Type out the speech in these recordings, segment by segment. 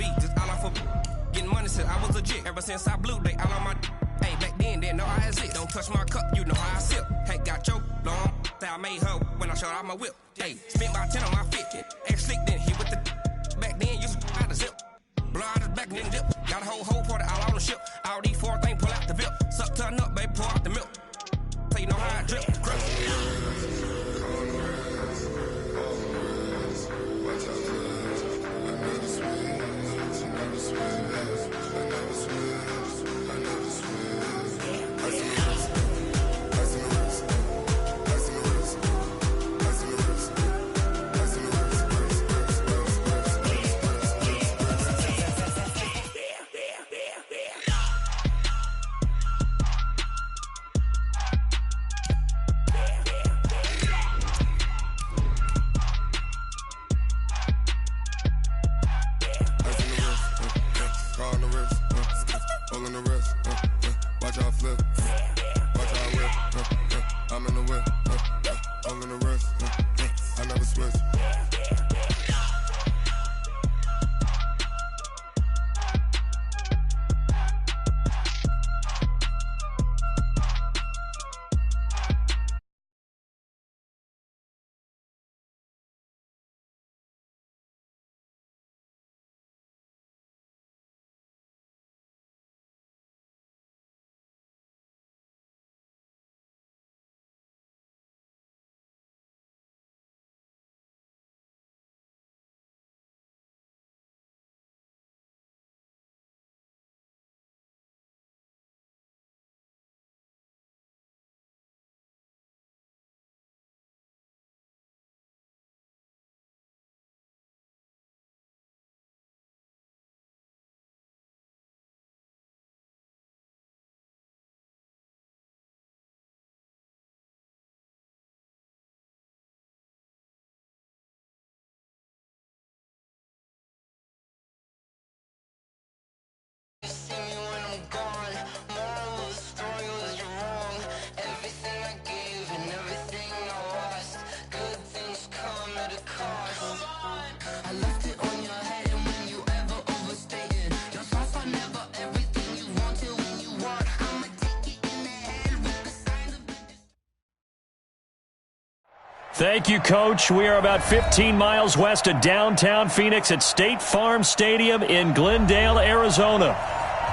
be just all off of getting money since I was legit. Ever since I blew, they all on my. Hey, back then, didn't know I exist. Don't touch my cup, you know how I sip. Hey, got your long. Say I made her when I showed out my whip. Hey, spent about 10 on my fit. Ex slick, then hit with the. Back then, used to out the zip. Blow out his back and then dip. Got a whole party all on the ship. All these 4 things pull out the VIP. Suck turn up, baby, pour out the milk. So you know how I drip. Thank you, Coach. We are about 15 miles west of downtown Phoenix at State Farm Stadium in Glendale, Arizona.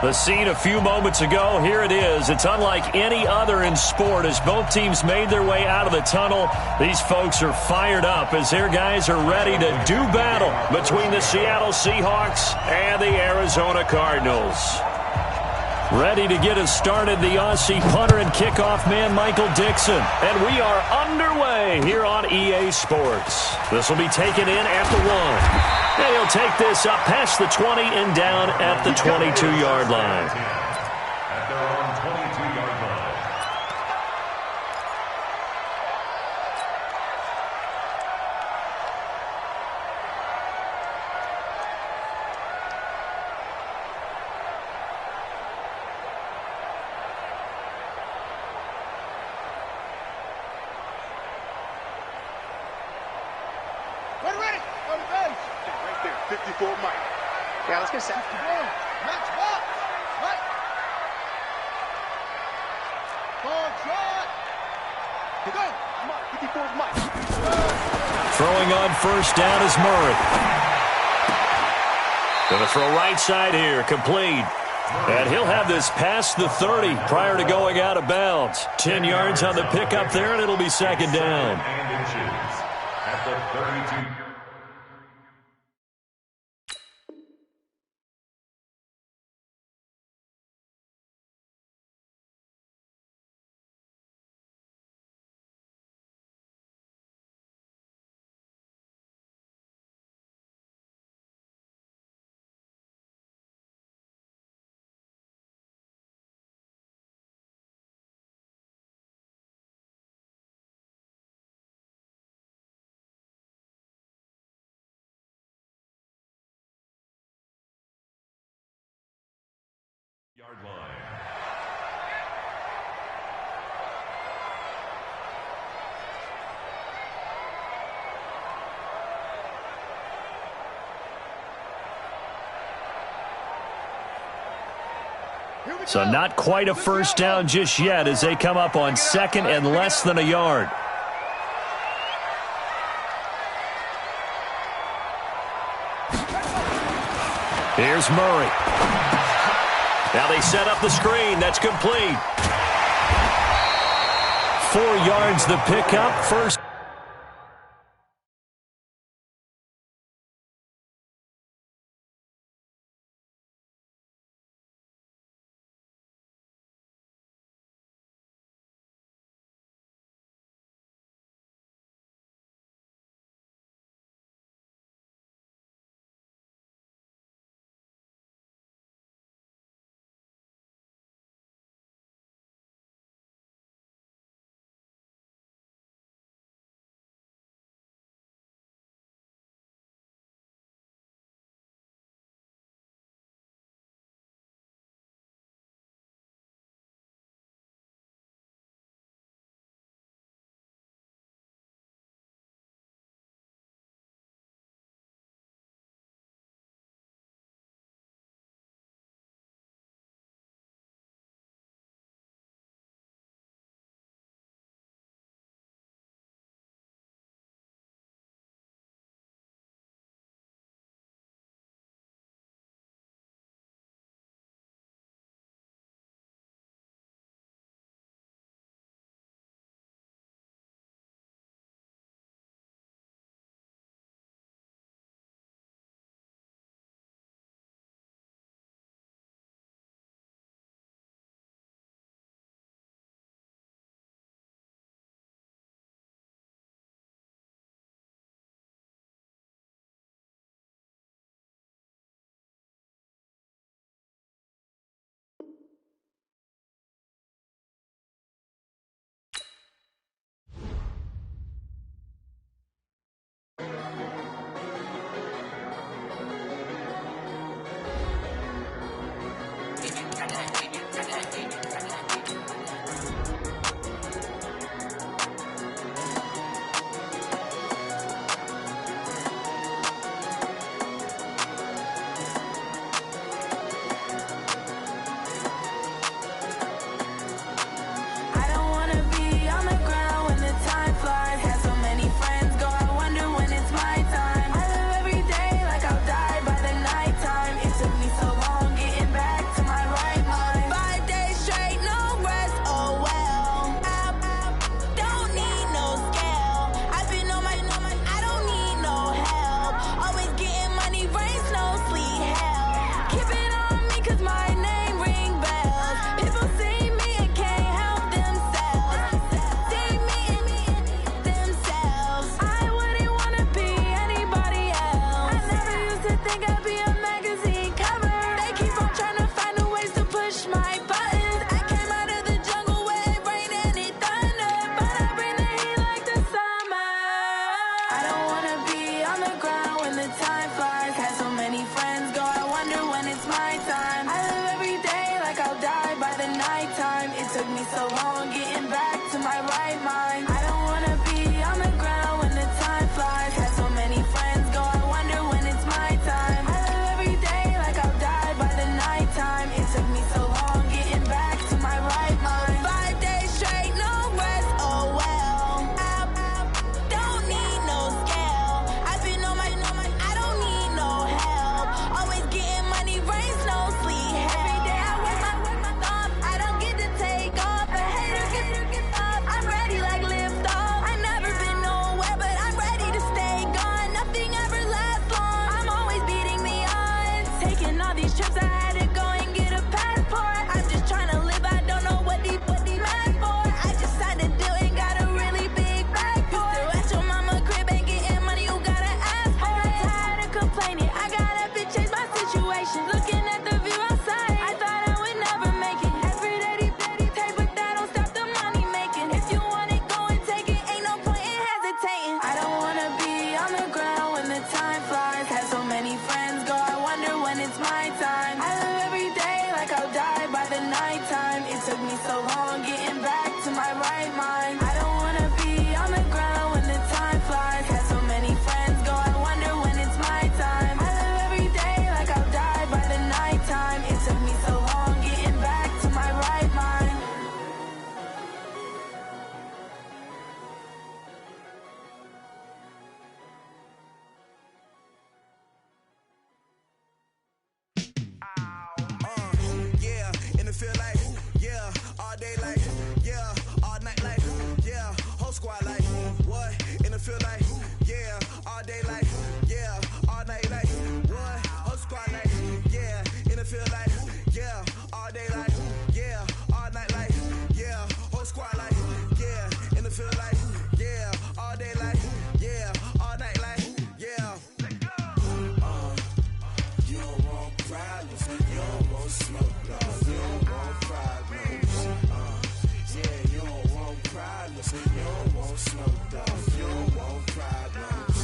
The scene a few moments ago, here it is. It's unlike any other in sport as both teams made their way out of the tunnel. These folks are fired up as their guys are ready to do battle between the Seattle Seahawks and the Arizona Cardinals. Ready to get us started, the Aussie punter and kickoff man, Michael Dixon. And we are underway here on EA Sports. This will be taken in at the 1. And he'll take this up past the 20 and down at the 22-yard line. At their own 22-yard line. We're ready. On the bench. Right there. 54 Mike. Yeah, let's get set. Match box. Right. Long shot. Go. Come on. 54 Mike. Throwing on first down is Murray. Going to throw right side here. Complete. And he'll have this past the 30 prior to going out of bounds. 10 yards on the pickup there, and it'll be second down. At the 32. Yard line. So not quite a first down just yet as they come up on second and less than a yard. Here's Murray. Now they set up the screen. That's complete. 4 yards the pickup. First. Time flies, had so many friends go, I wonder when it's my time. I love feel like, yeah, all day like, yeah, all night like, yeah, whole squad like, what? In the field like, yeah, all day like, yeah, all night like, what? Whole squad like, yeah, in the field like, yeah, all day like, yeah, all night like, yeah, whole squad like, yeah, in the field like, yeah, all day like, yeah, all night like, yeah. You don't want problems, you don't want smoke, dog. You don't want problems. Yeah, you don't want problems, you don't want smoke, dog. You don't want problems.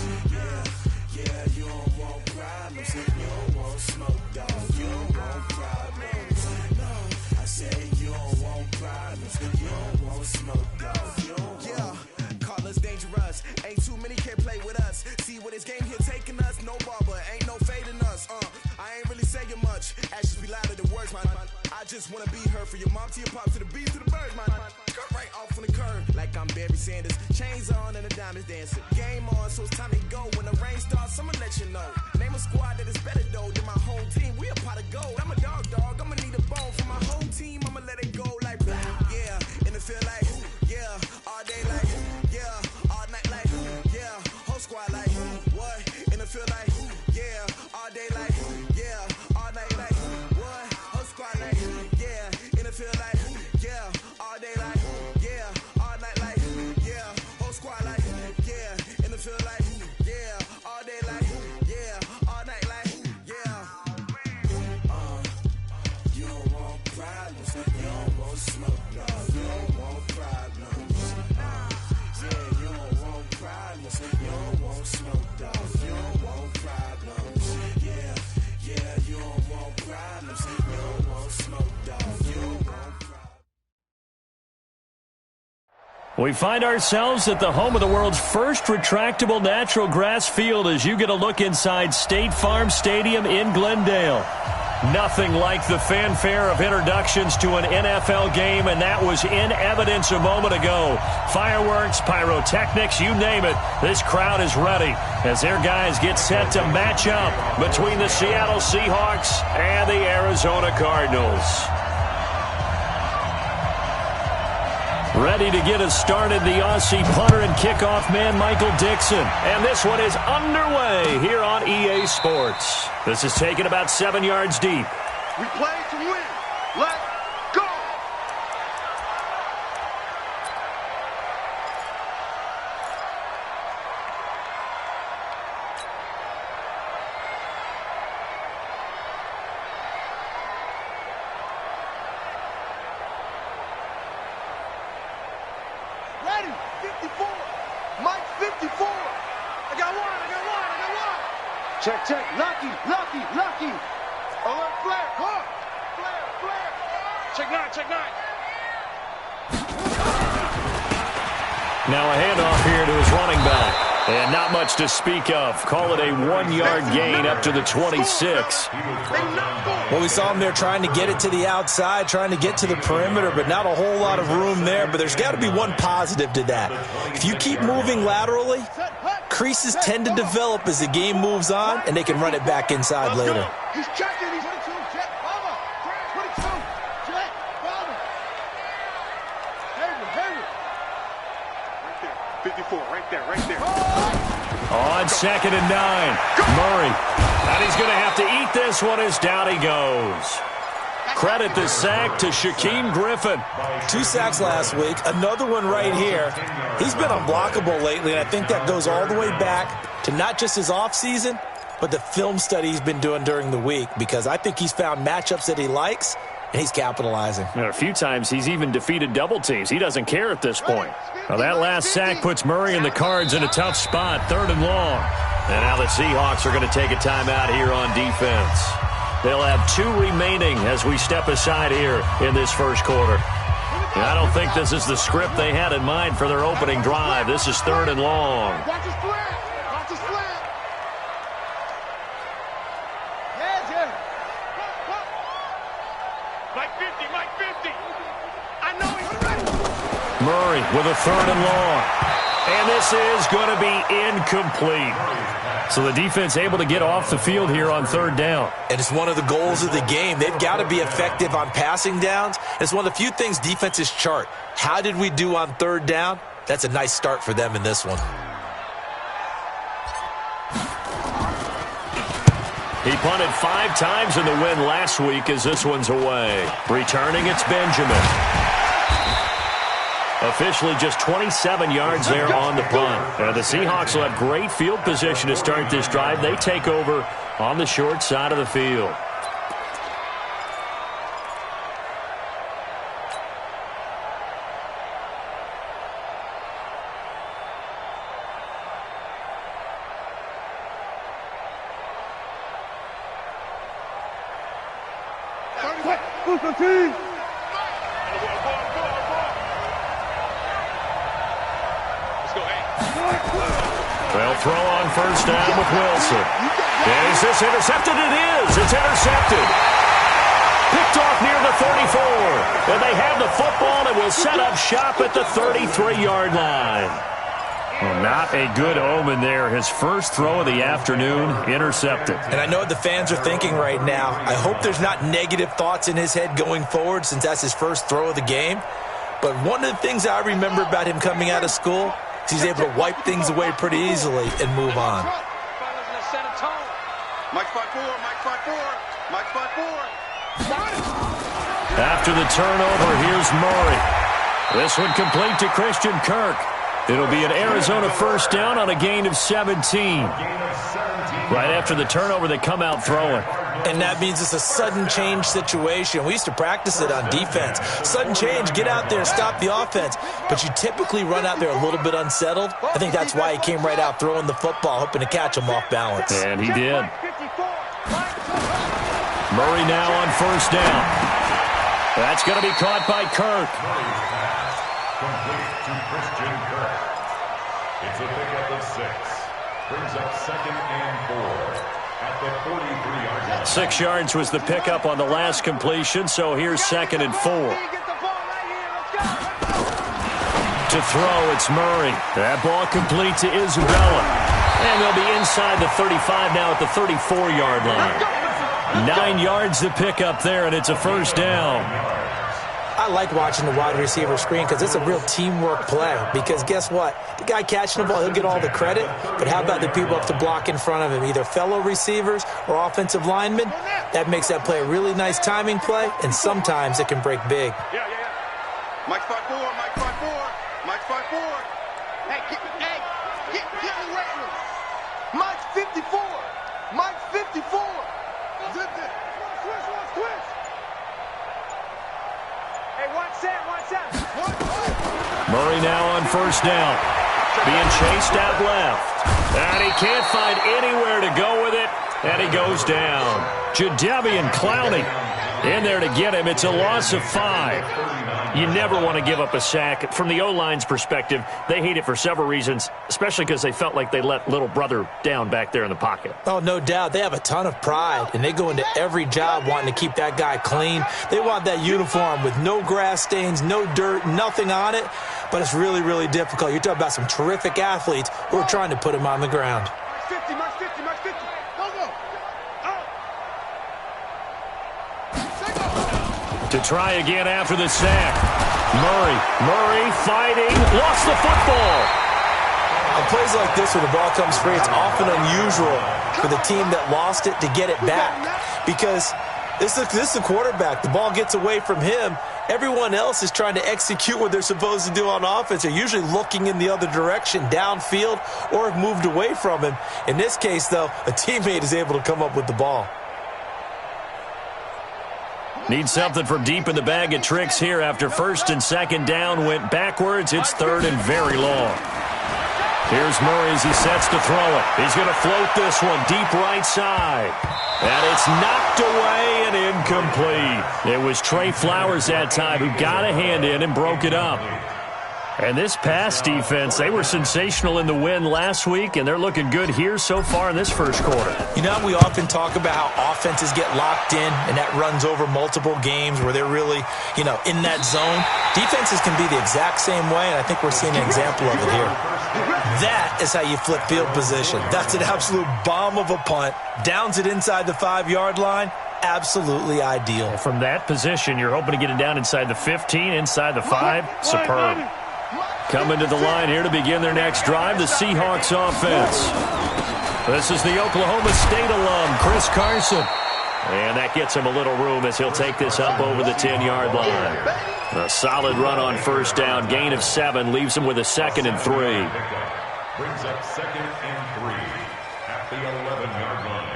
Yeah, you don't want problems, you don't want smoke, dog. You don't want problems. No, I said you don't want problems, you don't want smoke, dog. You don't want. Call us dangerous. Ain't too many can play with us. See what this game here taking us. No barber, ain't no fading us. I ain't really saying much. Actions be louder than words, man. I just wanna be heard. For your mom to your pop to the bees to the birds, man. Cut right off on the curb like I'm Barry Sanders. Chains on and the diamonds dancing. Game on, so it's time to go. When the rain starts, I'ma let you know. Name a squad that is better though than my home team. We a pot of gold. I'm a dog. I'ma need a bone for my home team. I'ma let it go like blah. Yeah, and it feel like yeah, all day like yeah, all night like yeah, whole squad like what? And it feel like yeah, all day like yeah, all night like what? Whole squad like yeah, and it feel like yeah, all day like yeah, all night like yeah, whole squad like yeah, and it feel like yeah, all day like yeah, all night like yeah. You don't want problems, you don't want smoke, dog. You don't want problems. Yeah, you don't want problems, you don't want smoke, dog. You don't want problems. Yeah, you don't want problems, you don't want smoke, dog. You don't want problems. We find ourselves at the home of the world's first retractable natural grass field as you get a look inside State Farm Stadium in Glendale. Nothing like the fanfare of introductions to an NFL game, and that was in evidence a moment ago. Fireworks, pyrotechnics, you name it. This crowd is ready as their guys get set to match up between the Seattle Seahawks and the Arizona Cardinals. Ready to get us started, the Aussie punter and kickoff man, Michael Dixon. And this one is underway here on EA Sports. This is taken about 7 yards deep. We play to win. Let's go. Ready, 54. Mike 54. I got one. Check. Lucky. Alert, flare. Flare. Check nine. Now a handoff here to his running back. And not much to speak of. Call it a 1 yard gain up to the 26. Well, we saw him there trying to get it to the outside, trying to get to the perimeter, but not a whole lot of room there. But there's got to be one positive to that. If you keep moving laterally, creases tend to develop as the game moves on, and they can run it back inside later. He's checking. He's 22. Check. Bomber. 22. Check. Bomber. Hayward. Right there. 54. Right there. On 2nd and 9. Murray. And he's going to have to eat this one as down he goes. Credit the sack to Shaquem Griffin. 2 sacks last week, another one right here. He's been unblockable lately, and I think that goes all the way back to not just his offseason, but the film study he's been doing during the week, because I think he's found matchups that he likes, and he's capitalizing. A few times he's even defeated double teams. He doesn't care at this point. Now that last sack puts Murray and the Cards in a tough spot, 3rd and long. And now the Seahawks are going to take a timeout here on defense. They'll have 2 remaining as we step aside here in this first quarter. And I don't think this is the script they had in mind for their opening drive. This is 3rd and long. Watch his flat. Yeah. Mike 50. I know he's ready. Murray with a 3rd and long. And this is going to be incomplete. So the defense able to get off the field here on third down. And it's one of the goals of the game. They've got to be effective on passing downs. It's one of the few things defenses chart. How did we do on third down? That's a nice start for them in this one. He punted 5 times in the win last week as this one's away. Returning, it's Benjamin. Officially just 27 yards there on the punt. The Seahawks will have great field position to start this drive. They take over on the short side of the field. They'll throw on first down with Wilson. Is this intercepted? It is. It's intercepted. Picked off near the 34. And they have the football and will set up shop at the 33-yard line. Well, not a good omen there. His first throw of the afternoon, intercepted. And I know what the fans are thinking right now. I hope there's not negative thoughts in his head going forward since that's his first throw of the game. But one of the things I remember about him coming out of school is he's able to wipe things away pretty easily and move on. Mike 5-4, Mike 5-4, Mike 5-4. After the turnover, here's Murray. This one complete to Christian Kirk. It'll be an Arizona first down on a gain of 17. Right after the turnover, they come out throwing. And that means it's a sudden change situation. We used to practice it on defense. Sudden change, get out there, stop the offense. But you typically run out there a little bit unsettled. I think that's why he came right out throwing the football, hoping to catch him off balance. And he did. Murray now on first down. That's going to be caught by Kirk. Complete to Christian Kirk. It's a pickup of 6. Brings up 2nd and 4 at the 43-yard line. 6 yards was the pickup on the last completion, so here's 2nd and 4. To throw, it's Murray. That ball complete to Isabella. And they'll be inside the 35 now at the 34-yard line. 9 yards to pick up there, and it's a first down. I like watching the wide receiver screen because it's a real teamwork play. Because guess what? The guy catching the ball, he'll get all the credit. But how about the people up to block in front of him, either fellow receivers or offensive linemen? That makes that play a really nice timing play, and sometimes it can break big. Mike 5-4, Mike 5-4, Mike 5-4. Hey, get in the weight room. Mike 54, Mike 54. Zip it. Switch. Hey, watch that. Murray now on first down. Being chased out left. And he can't find anywhere to go with it. And he goes down. Jadeveon Clowney in there to get him. It's a loss of 5. You never want to give up a sack. From the O-line's perspective, they hate it for several reasons, especially because they felt like they let little brother down back there in the pocket. Oh, no doubt. They have a ton of pride, and they go into every job wanting to keep that guy clean. They want that uniform with no grass stains, no dirt, nothing on it. But it's really, really difficult. You're talking about some terrific athletes who are trying to put him on the ground. March 50. Go. To try again after the sack. Murray fighting, lost the football. On plays like this where the ball comes free, it's often unusual for the team that lost it to get it back. Because this is the quarterback. The ball gets away from him. Everyone else is trying to execute what they're supposed to do on offense. They're usually looking in the other direction, downfield, or have moved away from him. In this case, though, a teammate is able to come up with the ball. Need something from deep in the bag of tricks here after first and second down went backwards. It's third and very long. Here's Murray as he sets to throw it. He's going to float this one deep right side. And it's knocked away and incomplete. It was Trey Flowers that time who got a hand in and broke it up. And this pass defense, they were sensational in the win last week, and they're looking good here so far in this first quarter. You know, we often talk about how offenses get locked in, and that runs over multiple games where they're really, in that zone. Defenses can be the exact same way, and I think we're seeing an example of it here. That is how you flip field position. That's an absolute bomb of a punt. Downs it inside the 5-yard line. Absolutely ideal. From that position, you're hoping to get it down inside the 15, inside the 5. Superb. Coming to the line here to begin their next drive, the Seahawks offense. This is the Oklahoma State alum, Chris Carson. And that gets him a little room as he'll take this up over the 10-yard line. A solid run on first down. Gain of 7 leaves him with a 2nd and 3. Brings up 2nd and 3 at the 11-yard line.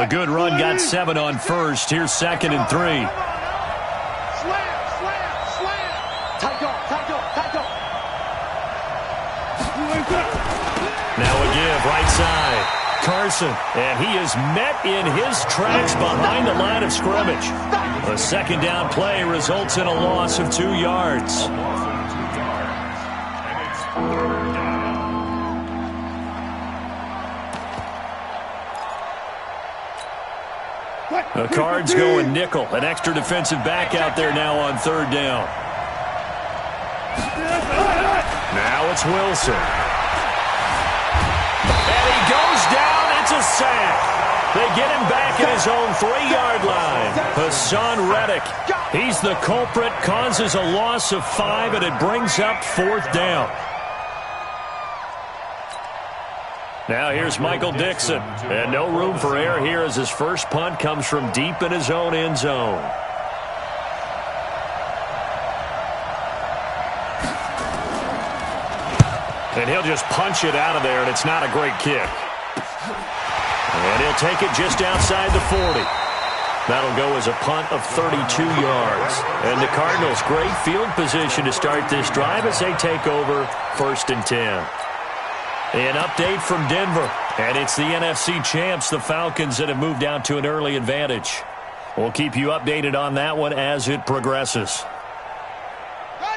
A good run got 7 on first. Here's 2nd and 3. Now a give, right side. Carson, and he is met in his tracks behind the line of scrimmage. A 2nd down play results in a loss of 2 yards. The Cards going nickel. An extra defensive back out there now on 3rd down. Now it's Wilson. And he goes down. It's a sack. They get him back at his own 3-yard line. Hassan Reddick, he's the culprit, causes a loss of 5, and it brings up 4th down. Now here's Michael Dixon. And no room for error here as his first punt comes from deep in his own end zone. And he'll just punch it out of there, and it's not a great kick. And he'll take it just outside the 40. That'll go as a punt of 32 yards. And the Cardinals, great field position to start this drive as they take over 1st and 10. An update from Denver, and it's the NFC champs, the Falcons, that have moved out to an early advantage. We'll keep you updated on that one as it progresses.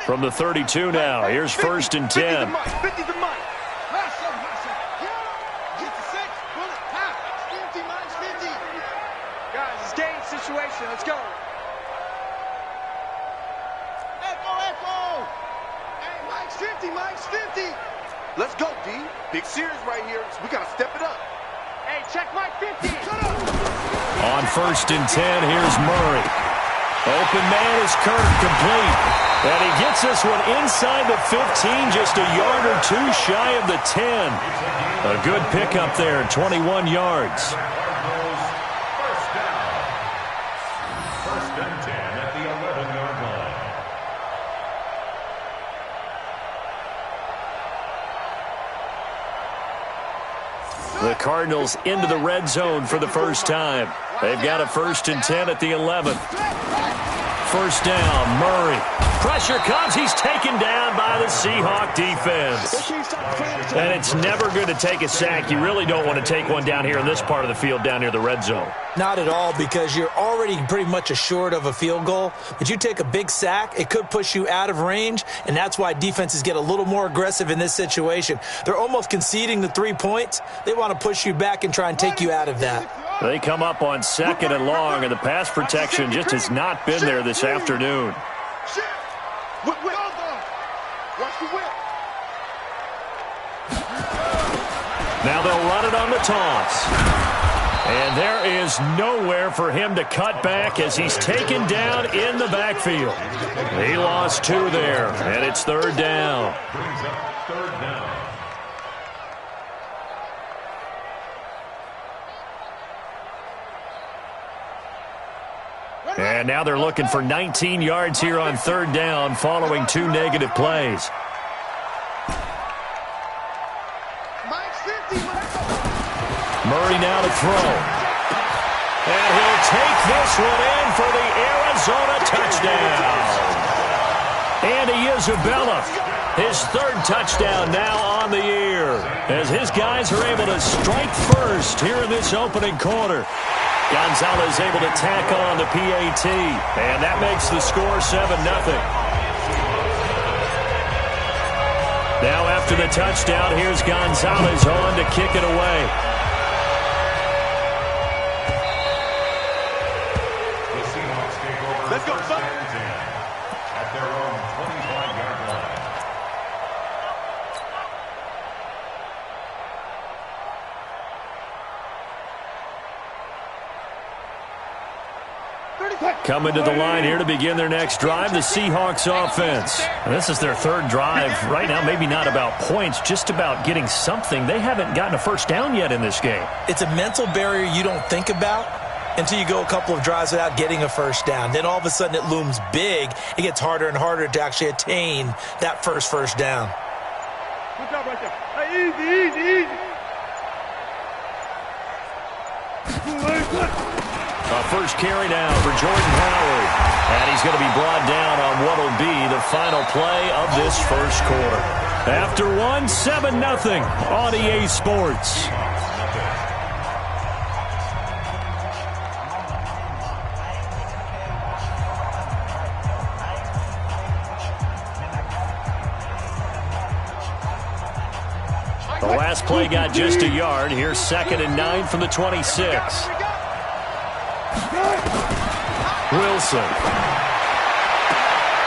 From the 32 now, here's 1st and 10. Guys, it's game situation. Let's go. Echo. Hey, Mike's 50. Let's go, D. Big series right here. We got to step it up. Hey, check Mike 50. On 1st and 10, here's Murray. Open man is Kirk, complete. And he gets this one inside the 15, just a yard or 2 shy of the 10. A good pickup there, 21 yards. First down. 1st and 10 at the 11-yard line. The Cardinals into the red zone for the first time. They've got a 1st and 10 at the 11th. First down, Murray. Pressure comes. He's taken down by the Seahawk defense. And it's never good to take a sack. You really don't want to take one down here in this part of the field down near the red zone. Not at all, because you're already pretty much assured of a field goal. But you take a big sack, it could push you out of range, and that's why defenses get a little more aggressive in this situation. They're almost conceding the 3 points. They want to push you back and try and take you out of that. They come up on 2nd and long, and the pass protection just has not been there this afternoon. Watch the whip. Now they'll run it on the toss. And there is nowhere for him to cut back as he's taken down in the backfield. He lost 2 there, and it's 3rd down. Brings up 3rd down. And now they're looking for 19 yards here on 3rd down following 2 negative plays. Murray now to throw. And he'll take this one in for the Arizona touchdown. Andy Isabella, his 3rd touchdown now on the year, as his guys are able to strike first here in this opening quarter. Gonzalez able to tack on the PAT, and that makes the score 7-0. Now after the touchdown, here's Gonzalez on to kick it away. The Seahawks take over. Let's go, first and 10 at their own 25-yard line. Coming to the line here to begin their next drive, the Seahawks offense. And this is their third drive. Right now, maybe not about points, just about getting something. They haven't gotten a first down yet in this game. It's a mental barrier you don't think about until you go a couple of drives without getting a first down. Then all of a sudden it looms big. It gets harder and harder to actually attain that first down. Good job right there. Hey, easy. A first carry now for Jordan Howard. And he's going to be brought down on what will be the final play of this first quarter. After one, 7-0 on EA Sports. The last play got just a yard. Here's 2nd and 9 from the 26. Wilson.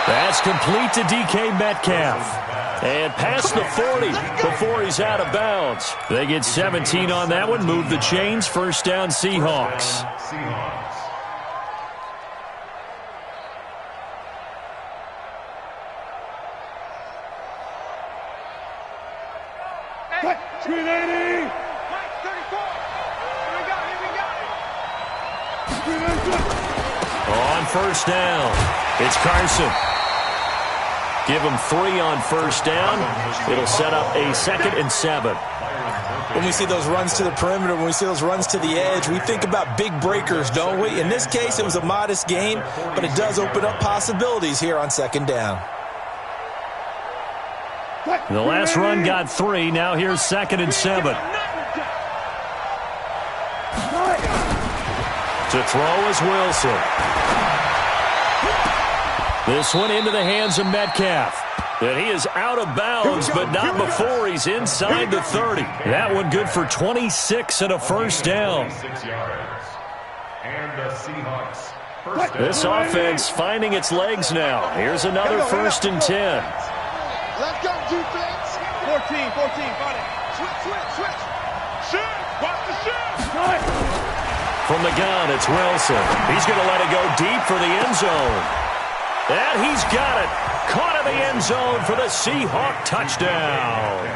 That's complete to DK Metcalf. And past the 40 before he's out of bounds. They get 17 on that one. Move the chains. First down, Seahawks. On first down, it's Carson. Give him 3 on first down. It'll set up a 2nd and 7. When we see those runs to the perimeter, when we see those runs to the edge, we think about big breakers, don't we? In this case, it was a modest gain, but it does open up possibilities here on 2nd down. The last run got 3. Now here's 2nd and 7. To throw is Wilson. This one into the hands of Metcalf. And he is out of bounds, but not before he's inside the 30. That one good for 26 and a first down. This offense finding its legs now. Here's another 1st and 10. Let's go, defense. 14, fight it. Switch. Shift, watch the shift. From the gun, it's Wilson. He's going to let it go deep for the end zone. And he's got it. Caught in the end zone for the Seahawk touchdown.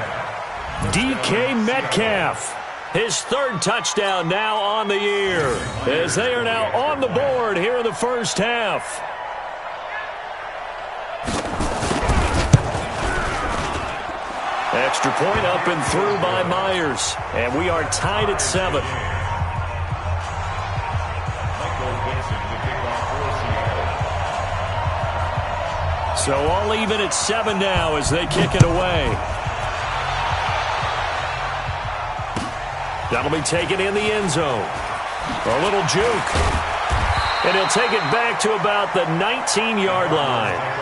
DK Metcalf. His 3rd touchdown now on the year. As they are now on the board here in the first half. Extra point up and through by Myers. And we are tied at 7. So all even at 7 now as they kick it away. That'll be taken in the end zone. A little juke. And he'll take it back to about the 19-yard line.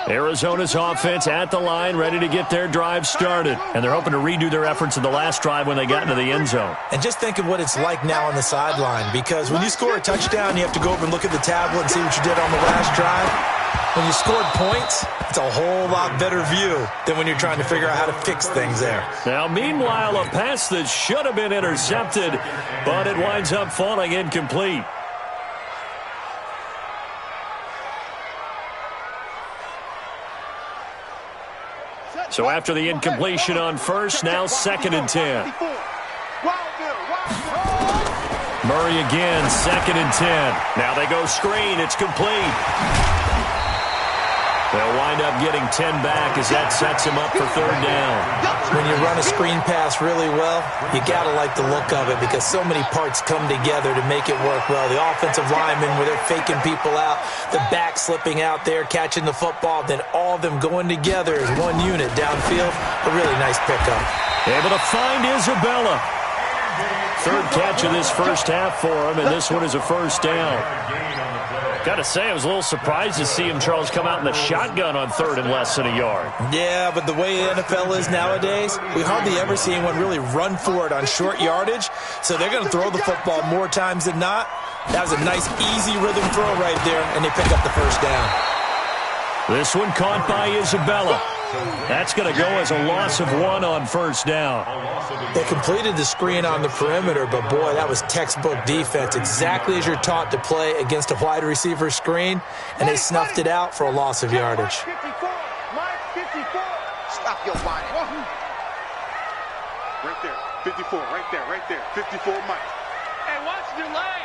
Arizona's offense at the line, ready to get their drive started. And they're hoping to redo their efforts in the last drive when they got into the end zone. And just think of what it's like now on the sideline, because when you score a touchdown, you have to go over and look at the tablet and see what you did on the last drive. When you scored points, it's a whole lot better view than when you're trying to figure out how to fix things there. Now, meanwhile, a pass that should have been intercepted, but it winds up falling incomplete. So after the incompletion on first, now 2nd and 10. Murray again, 2nd and 10. Now they go screen. It's complete. They'll wind up getting 10 back as that sets him up for 3rd down. When you run a screen pass really well, you got to like the look of it because so many parts come together to make it work well. The offensive linemen where they're faking people out, the back slipping out there, catching the football, then all of them going together as one unit downfield. A really nice pickup. Able to find Isabella. 3rd catch of this first half for him, and this one is a first down. Got to say, I was a little surprised to see him, Charles, come out in the shotgun on third and less than a yard. Yeah, but the way the NFL is nowadays, we hardly ever see anyone really run for it on short yardage. So they're going to throw the football more times than not. That was a nice, easy rhythm throw right there, and they pick up the first down. This one caught by Isabella. That's going to go as a loss of 1 on first down. They completed the screen on the perimeter, but, boy, that was textbook defense, exactly as you're taught to play against a wide receiver screen, and they snuffed it out for a loss of yardage. Stop your whining. Right there. 54, right there, right there. 54, Mike. Hey, watch your leg.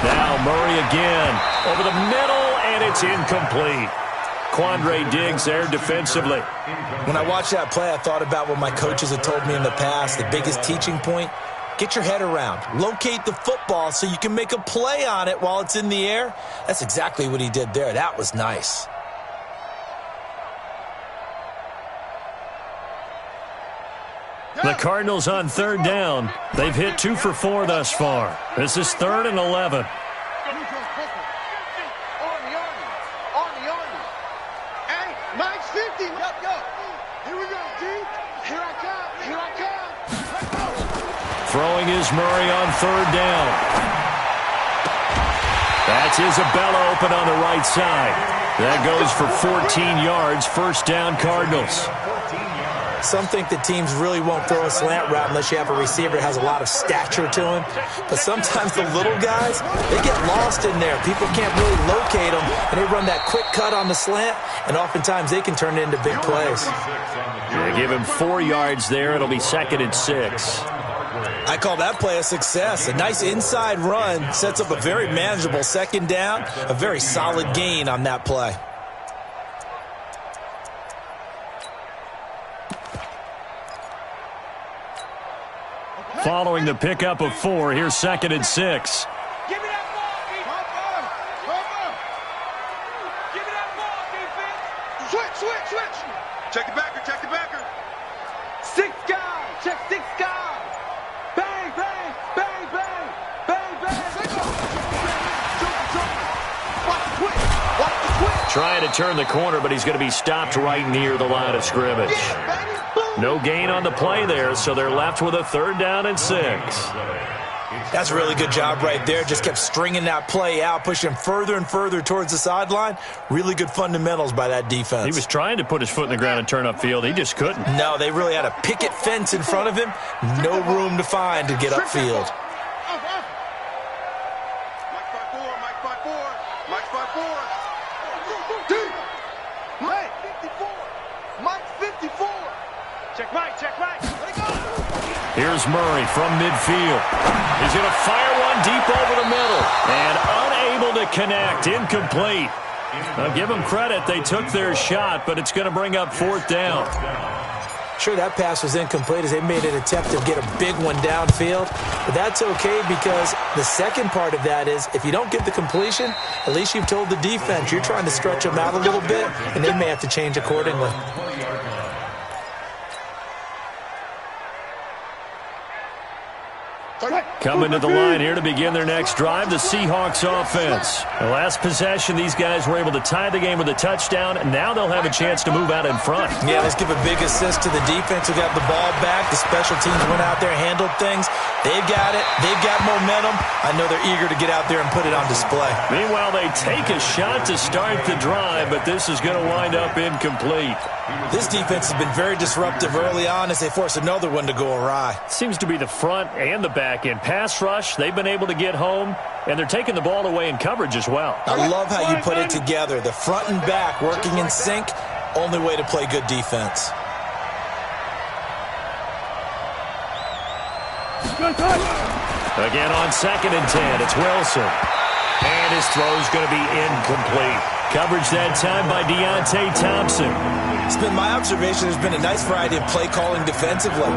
Now Murray again over the middle, and it's incomplete. Quandre Diggs there defensively. When I watched that play, I thought about what my coaches had told me in the past. The biggest teaching point, get your head around. Locate the football so you can make a play on it while it's in the air. That's exactly what he did there. That was nice. The Cardinals on third down. They've hit 2 for 4 thus far. This is 3rd and 11. Hey, Mike's 50. Yo. Here we go, D. Here I come. Throwing is Murray on third down. That's Isabella open on the right side. That goes for 14 yards. First down, Cardinals. Some think that teams really won't throw a slant route unless you have a receiver that has a lot of stature to him. But sometimes the little guys, they get lost in there. People can't really locate them, and they run that quick cut on the slant, and oftentimes they can turn it into big plays. They give him 4 yards there. It'll be 2nd and 6. I call that play a success. A nice inside run sets up a very manageable second down, a very solid gain on that play. Following the pickup of 4, here's 2nd and 6. Give me that ball, defense. Give me that ball, defense. Switch. Check the backer. 6 guys. Check 6 guys. Bang. Watch the twitch. Trying to turn the corner, but he's going to be stopped right near the line of scrimmage. No gain on the play there, so they're left with a 3rd down and 6. That's a really good job right there. Just kept stringing that play out, pushing further and further towards the sideline. Really good fundamentals by that defense. He was trying to put his foot in the ground and turn upfield. He just couldn't. No, they really had a picket fence in front of him. No room to find to get upfield. Mike 5-4. Mike 54. Check Mike. Here's Murray from midfield. He's going to fire one deep over the middle. And unable to connect. Incomplete. Now, give them credit. They took their shot, but it's going to bring up 4th down. Sure, that pass was incomplete as they made an attempt to get a big one downfield. But that's okay because the second part of that is if you don't get the completion, at least you've told the defense you're trying to stretch them out a little bit, and they may have to change accordingly. Coming to the line here to begin their next drive, the Seahawks offense. The last possession, these guys were able to tie the game with a touchdown, and now they'll have a chance to move out in front. Yeah, let's give a big assist to the defense who got the ball back. The special teams went out there, handled things. They've got it. They've got momentum. I know they're eager to get out there and put it on display. Meanwhile, they take a shot to start the drive, but this is going to wind up incomplete. This defense has been very disruptive early on as they force another one to go awry. Seems to be the front and the back end. Pass rush, they've been able to get home, and they're taking the ball away in coverage as well. I love how you put it together. The front and back working in sync, only way to play good defense. Again on 2nd and 10, it's Wilson. And his throw's going to be incomplete. Coverage that time by Deontay Thompson. It's been my observation there's been a nice variety of play calling defensively.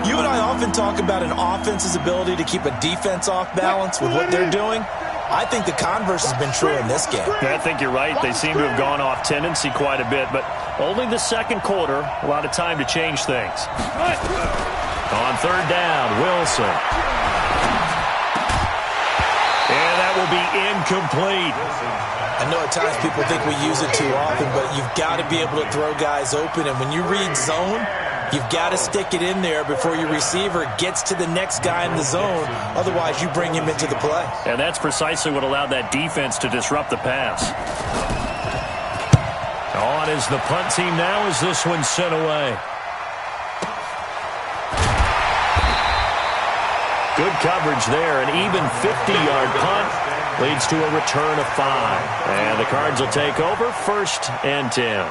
You and I often talk about an offense's ability to keep a defense off balance with what they're doing. I think the converse has been true in this game. Yeah, I think you're right. They seem to have gone off tendency quite a bit, but only the second quarter, a lot of time to change things. On 3rd down, Wilson. will be incomplete. I know at times people think we use it too often, but you've got to be able to throw guys open. And when you read zone, you've got to stick it in there before your receiver gets to the next guy in the zone. Otherwise, you bring him into the play. And that's precisely what allowed that defense to disrupt the pass. On is the punt team now as this one's sent away. Good coverage there. An even 50-yard punt leads to a return of 5. And the Cards will take over 1st and 10.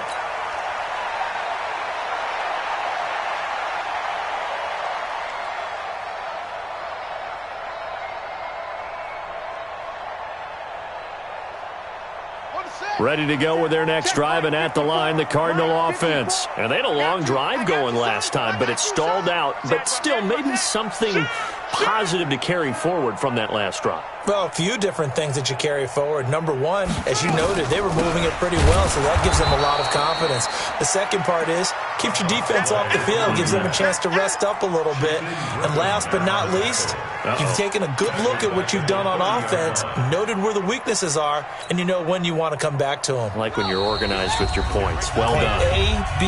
Ready to go with their next drive, and at the line, the Cardinal offense. And they had a long drive going last time, but it stalled out. But still, maybe something positive to carry forward from that last drive. Well, a few different things that you carry forward. Number one, as you noted, they were moving it pretty well, so that gives them a lot of confidence. The second part is, keeps your defense off the field, gives them a chance to rest up a little bit. And last but not least, you've taken a good look at what you've done on offense, noted where the weaknesses are, and you know when you want to come back to them. Like when you're organized with your points. Well done. A, B,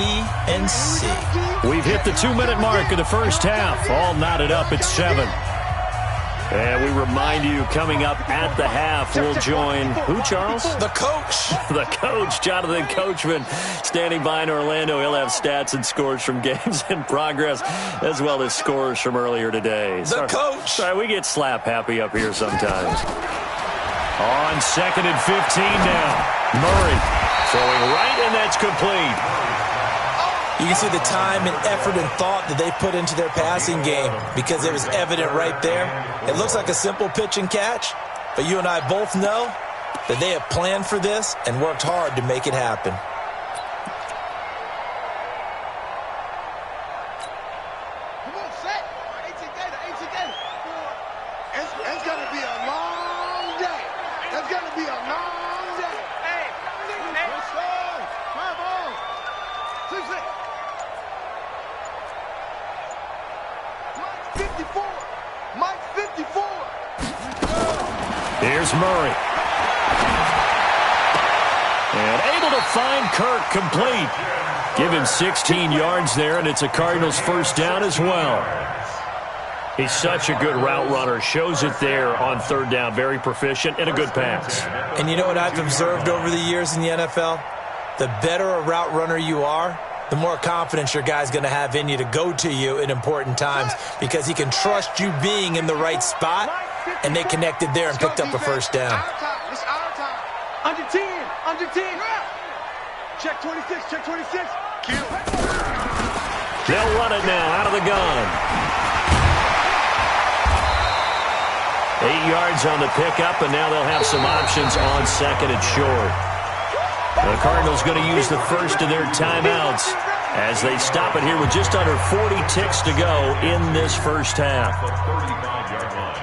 and C. We've hit the 2-minute mark of the first half. All knotted up at 7. And we remind you, coming up at the half, we'll join who, Charles? The coach. The coach, Jonathan Coachman, standing by in Orlando. He'll have stats and scores from games in progress, as well as scores from earlier today. Coach. Sorry, we get slap happy up here sometimes. On 2nd and 15 now. Murray throwing right, and that's complete. You can see the time and effort and thought that they put into their passing game because it was evident right there. It looks like a simple pitch and catch, but you and I both know that they have planned for this and worked hard to make it happen. Come on, set. It's going to be a long day. It's going to be a long day. Hey. Let's go. Come on. 6-6. 54. Mike 54. Here's Murray. And able to find Kirk complete. Give him 16 yards there, and it's a Cardinals first down as well. He's such a good route runner. Shows it there on 3rd down. Very proficient and a good pass. And you know what I've observed over the years in the NFL? The better a route runner you are, the more confidence your guy's going to have in you to go to you in important times because he can trust you being in the right spot, and they connected there and picked up a first down. It's our time. Under 10. Under 10. Check 26. Check 26. Kill. They'll run it now out of the gun. 8 yards on the pickup, and now they'll have some options on 2nd and short. The Cardinals going to use the first of their timeouts as they stop it here with just under 40 ticks to go in this first half. 35-yard line.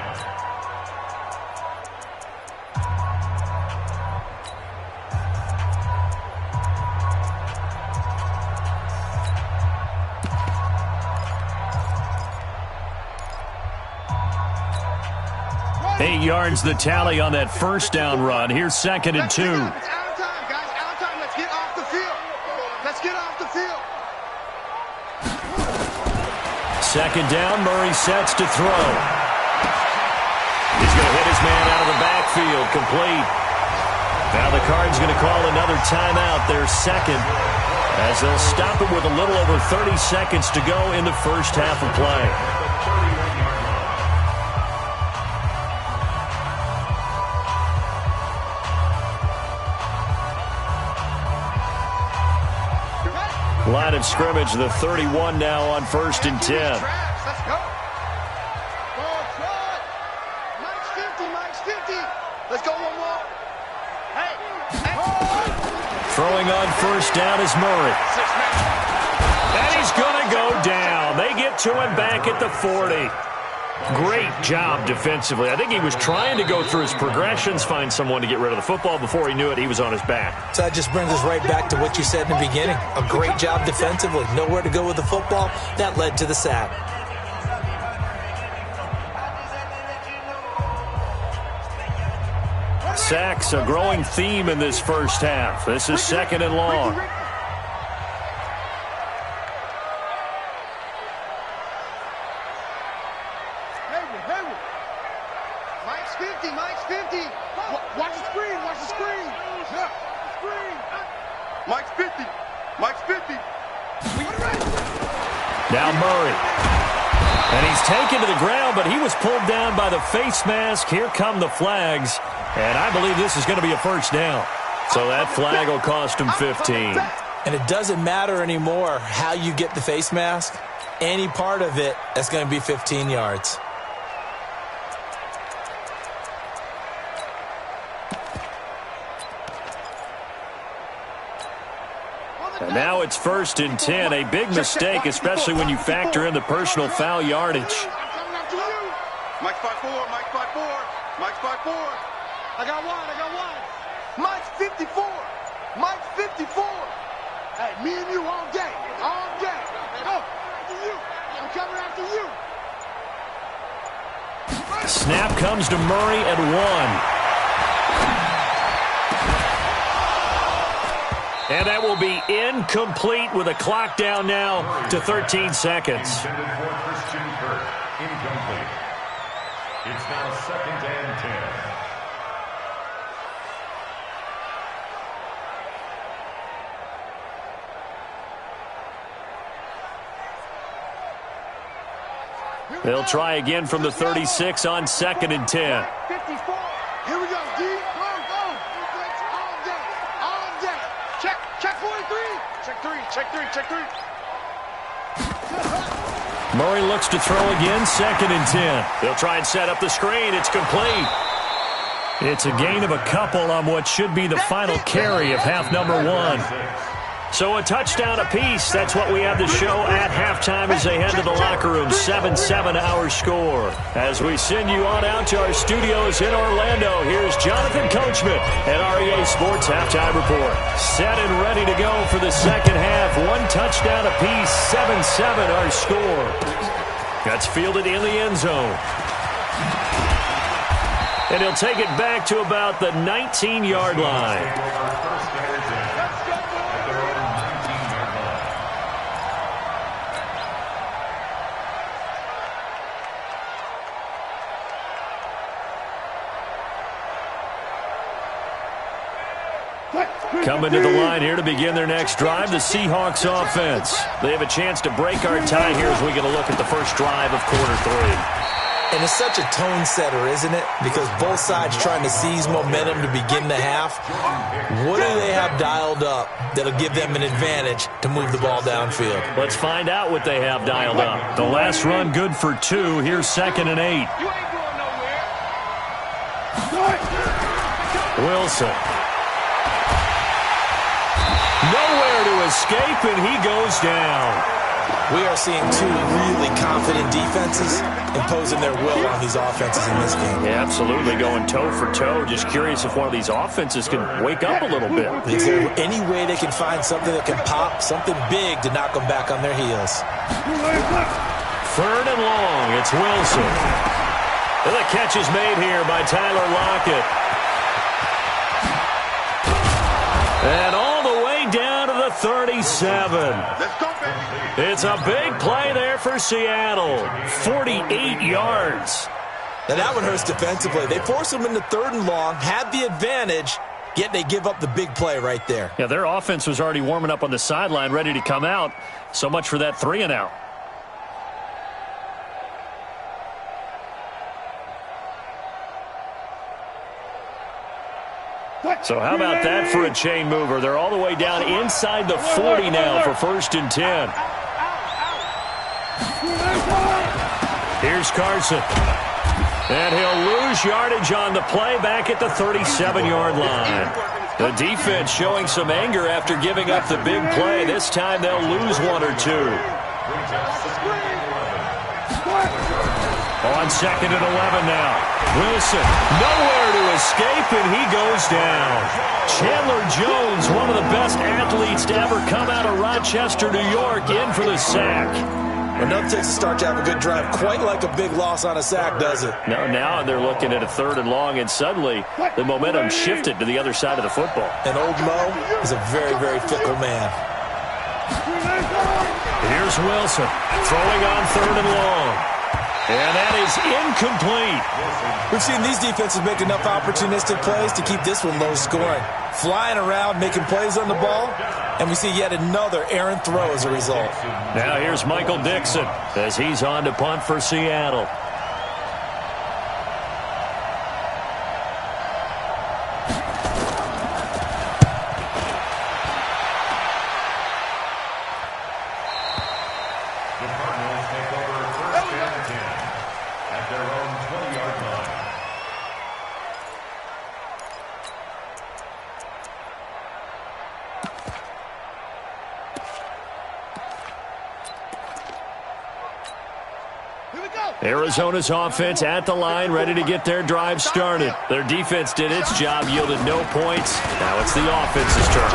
8 yards the tally on that first down run. Here's 2nd and 2. It's our time, guys. Our time. Let's get off the field. Let's get off the field. 2nd down. Murray sets to throw. He's going to hit his man out of the backfield. Complete. Now the Cards going to call another timeout. Their second, as they'll stop it with a little over 30 seconds to go in the first half of play. Line of scrimmage, the 31 now on 1st and 10. Let's go. Mike's 50. Mike's 50. Let's go one more. Hey. Throwing on first down is Murray. And he's going to go down. They get to him back at the 40. Great job defensively. I think he was trying to go through his progressions, find someone to get rid of the football. Before he knew it, he was on his back. So that just brings us right back to what you said in the beginning. A great job defensively. Nowhere to go with the football. That led to the sack. sacks a growing theme in this first half. This is second and long. Mike's 50, Mike's 50. Watch the screen, watch the screen. Yeah, screen. Mike's 50, Mike's 50. Now Murray. And he's taken to the ground, but he was pulled down by the face mask. Here come the flags. And I believe this is going to be a first down. So that flag will cost him 15. And it doesn't matter anymore how you get the face mask. Any part of it, that's going to be 15 yards. And now it's 1st and 10. A big mistake, especially when you factor in the personal foul yardage. Mike's 5'4", Mike's 5'4", Mike's 5'4". I got one. Mike's 54, Mike's 54. Hey, me and you all day, all day. Go, after you. I'm coming after you. Snap comes to Murray at 1. And that will be incomplete with a clock down now to 13 seconds. Intended for Christian Kirk. Incomplete. It's now 2nd and 10. They'll try again from the 36 on 2nd and 10. 54. Here we go, D. Go. All day. Check 43. Check 3. Murray looks to throw again, 2nd and 10. They'll try and set up the screen. It's complete. It's a gain of a couple on what should be the final carry of half number 1. So a touchdown apiece. That's what we have to show at halftime as they head to the locker room. 7-7 our score. As we send you on out to our studios in Orlando, here's Jonathan Coachman at REA Sports Halftime Report. Set and ready to go for the second half. 1 touchdown apiece. 7-7 our score. That's fielded in the end zone. And he'll take it back to about the 19-yard line. Coming to the line here to begin their next drive, the Seahawks offense. They have a chance to break our tie here as we get a look at the first drive of quarter 3. And it's such a tone setter, isn't it? Because both sides trying to seize momentum to begin the half. What do they have dialed up that'll give them an advantage to move the ball downfield? Let's find out what they have dialed up. The last run good for 2. Here's 2nd and 8. Wilson. Nowhere to escape, and he goes down. We are seeing 2 really confident defenses imposing their will on these offenses in this game. Yeah, absolutely, going toe for toe. Just curious if one of these offenses can wake up a little bit. Is there any way they can find something that can pop, something big to knock them back on their heels? 3rd and long, it's Wilson. And the catch is made here by Tyler Lockett. And all the way down to the 37. Let's go, baby. It's a big play there for Seattle. 48 yards. Now that one hurts defensively. They force them into 3rd and long, had the advantage, yet they give up the big play right there. Yeah, their offense was already warming up on the sideline, ready to come out. So much for that 3 and out. So how about that for a chain mover? They're all the way down inside the 40 now for 1st and 10. Here's Carson. And he'll lose yardage on the play back at the 37-yard line. The defense showing some anger after giving up the big play. This time they'll lose 1 or 2. On 2nd and 11 now. Wilson, nowhere to escape, and he goes down. Chandler Jones, one of the best athletes to ever come out of Rochester, New York, in for the sack. Enough takes to start to have a good drive. Quite like a big loss on a sack, does it? No, now they're looking at a 3rd and long, and suddenly the momentum shifted to the other side of the football. And old Mo is a very, very fickle man. Here's Wilson throwing on 3rd and long. And that is incomplete. We've seen these defenses make enough opportunistic plays to keep this one low scoring. Flying around, making plays on the ball, and we see yet another errant throw as a result. Now here's Michael Dixon as he's on to punt for Seattle. Arizona's offense at the line, ready to get their drive started. Their defense did its job, yielded no points. Now it's the offense's turn.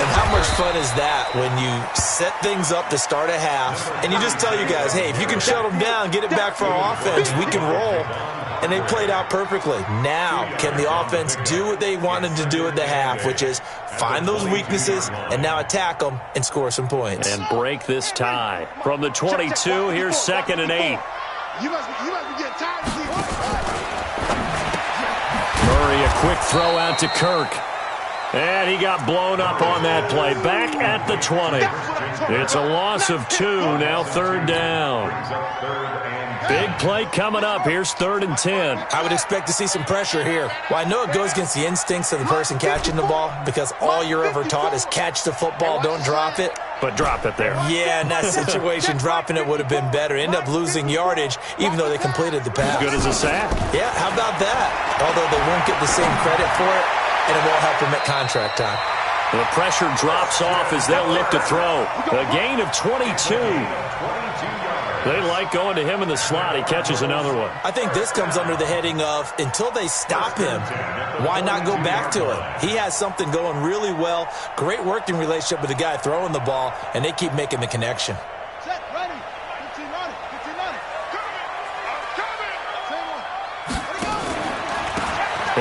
And how much fun is that when you set things up to start a half, and you just tell you guys, hey, if you can shut them down, get it back for our offense, we can roll. And they played out perfectly. Now, can the offense do what they wanted to do at the half, which is find those weaknesses and now attack them and score some points. And break this tie. From the 22, here's 2nd and 8. You must be getting tired of these. Murray, a quick throw out to Kirk. And he got blown up on that play. Back at the 20. It's a loss of 2, now 3rd down. Big play coming up. Here's 3rd and 10. I would expect to see some pressure here. Well, I know it goes against the instincts of the person catching the ball because all you're ever taught is catch the football, don't drop it. But drop it there. Yeah, in that situation, dropping it would have been better. End up losing yardage, even though they completed the pass. As good as a sack. Yeah, how about that? Although they won't get the same credit for it, and it won't help them at contract time. The pressure drops off as they'll look to throw. A gain of 22. They like going to him in the slot. He catches another one. I think this comes under the heading of until they stop him, why not go back to him? He has something going really well. Great working relationship with the guy throwing the ball, and they keep making the connection. Set, ready. 15 on it. 15 on it.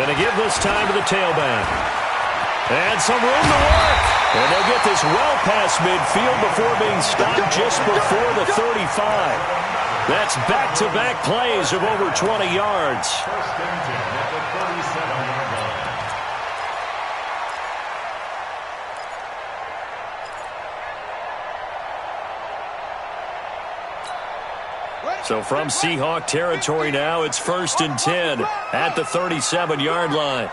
And to give this time to the tailback. And some room to work. And they'll get this well past midfield before being stopped just before the 35. That's back-to-back plays of over 20 yards. First and 10 at the 37-yard line. So from Seahawk territory now, it's 1st and 10 at the 37-yard line.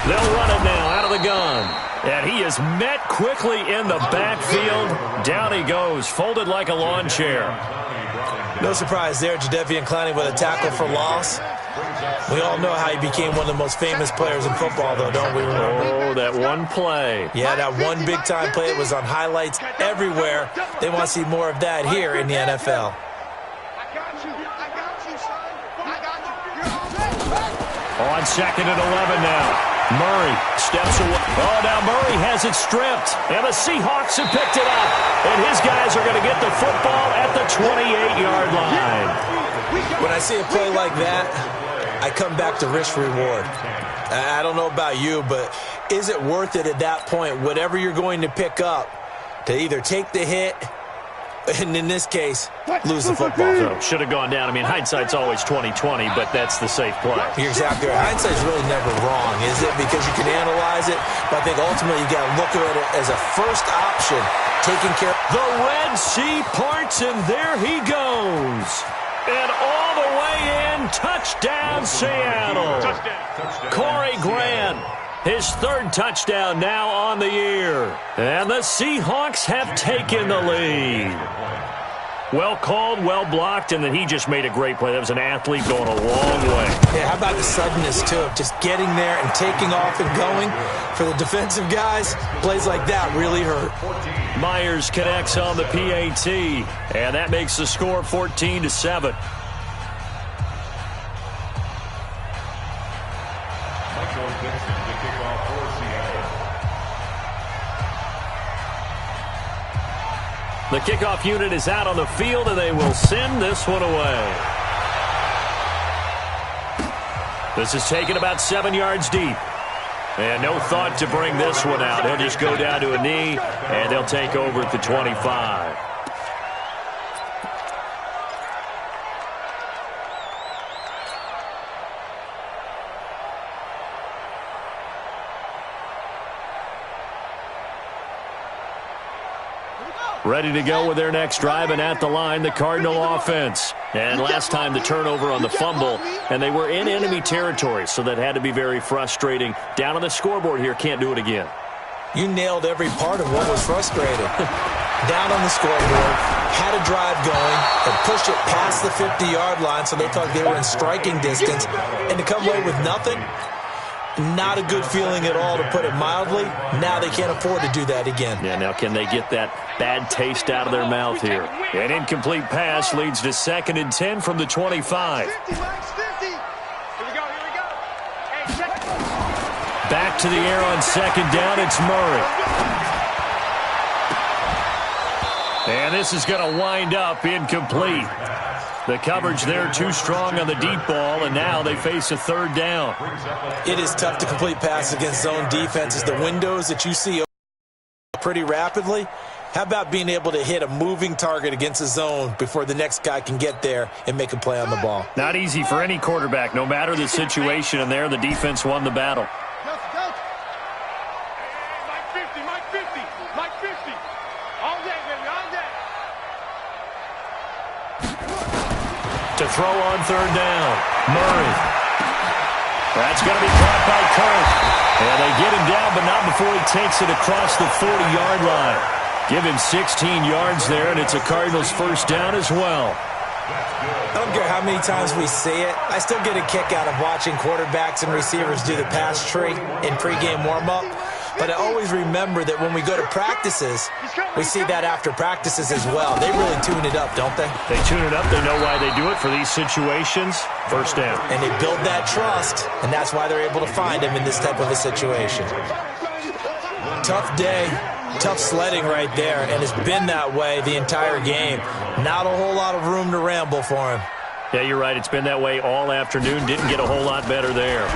They'll run it now out of the gun. And he is met quickly in the backfield. Down he goes, folded like a lawn chair. No surprise there, Jadeveon Clowney with a tackle for loss. We all know how he became one of the most famous players in football, though, don't we? Oh, that one play. Yeah, that one big-time play. It was on highlights everywhere. They want to see more of that here in the NFL. On 2nd and 11 now. Murray steps away. Oh, now Murray has it stripped. And the Seahawks have picked it up. And his guys are going to get the football at the 28-yard line. When I see a play like that, I come back to risk-reward. I don't know about you, but is it worth it at that point, whatever you're going to pick up, to either take the hit, and in this case, lose the football? So should have gone down. I mean, hindsight's always 20/20, but that's the safe play. You're exactly right. Hindsight's really never wrong, is it? Because you can analyze it, but I think ultimately you got to look at it as a first option, taking care. The Red Sea parts, and there he goes. And all the way in, touchdown Seattle. Corey Grant, his 3rd touchdown now on the year. And the Seahawks have taken the lead. Well called, well blocked, and then he just made a great play. That was an athlete going a long way. Yeah, how about the suddenness, too, of just getting there and taking off and going? For the defensive guys, plays like that really hurt. Myers connects on the PAT, and that makes the score 14-7. Michael Dixon to kick off for Seattle. The kickoff unit is out on the field, and they will send this one away. This is taken about 7 yards deep. And no thought to bring this one out. He'll just go down to a knee, and they'll take over at the 25. Ready to go with their next drive, and at the line, the Cardinal offense. And last time the turnover on the fumble, and they were in enemy territory, so that had to be very frustrating. Down on the scoreboard here, can't do it again. You nailed every part of what was frustrating. Down on the scoreboard, had a drive going, and pushed it past the 50-yard line, so they thought they were in striking distance, and to come away with nothing, not a good feeling at all, to put it mildly. Now they can't afford to do that again. Yeah, now can they get that bad taste out of their mouth here? An incomplete pass leads to 2nd and 10 from the 25. 50, Max, 50. Here we go, here we go. Hey, Back to the air on 2nd down, it's Murray. And this is going to wind up incomplete. The coverage there too strong on the deep ball, and now they face a 3rd down. It is tough to complete passes against zone defenses. The windows that you see pretty rapidly. How about being able to hit a moving target against a zone before the next guy can get there and make a play on the ball? Not easy for any quarterback, no matter the situation, and there the defense won the battle. Mike 50, Mike 50, Mike 50. All day, baby, all day. To throw on 3rd down, Murray. That's going to be caught by Kirk. And they get him down, but not before he takes it across the 40-yard line. Give him 16 yards there, and it's a Cardinals 1st down as well. I don't care how many times we see it. I still get a kick out of watching quarterbacks and receivers do the pass tree in pregame warm-up. But I always remember that when we go to practices, we see that after practices as well. They really tune it up, don't they? They tune it up. They know why they do it for these situations. 1st down. And they build that trust, and that's why they're able to find him in this type of a situation. Tough day, tough sledding right there, and it's been that way the entire game. Not a whole lot of room to ramble for him. Yeah, you're right. It's been that way all afternoon. Didn't get a whole lot better there.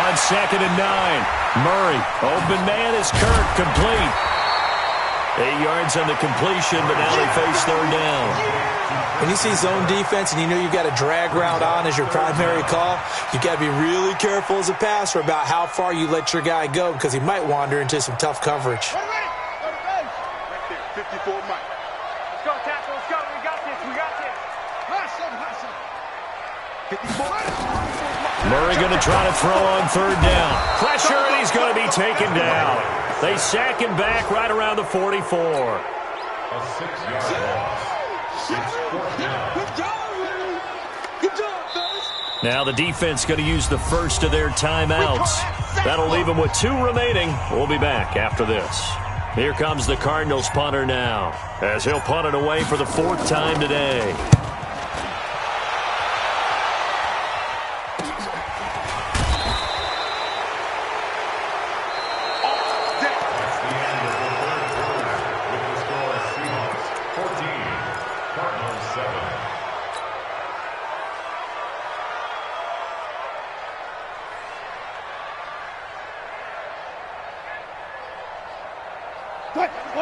On 2nd and 9. Murray, open man is Kirk, complete. 8 yards on the completion, but now they face 3rd down. When you see zone defense and you know you've got a drag route on as your primary call, you've got to be really careful as a passer about how far you let your guy go, because he might wander into some tough coverage. Right there, 54, Mike. Let's go, tackle, let's go. We got this, we got this. Hustle. 54. Murray going to try to throw on 3rd down. Pressure, and he's going to be taken down. They sack him back right around the 44. A 6-yard loss. It's 4th down. Good job, fellas. Now the defense going to use the first of their timeouts. That'll leave them with 2 remaining. We'll be back after this. Here comes the Cardinals punter now, as he'll punt it away for the 4th time today.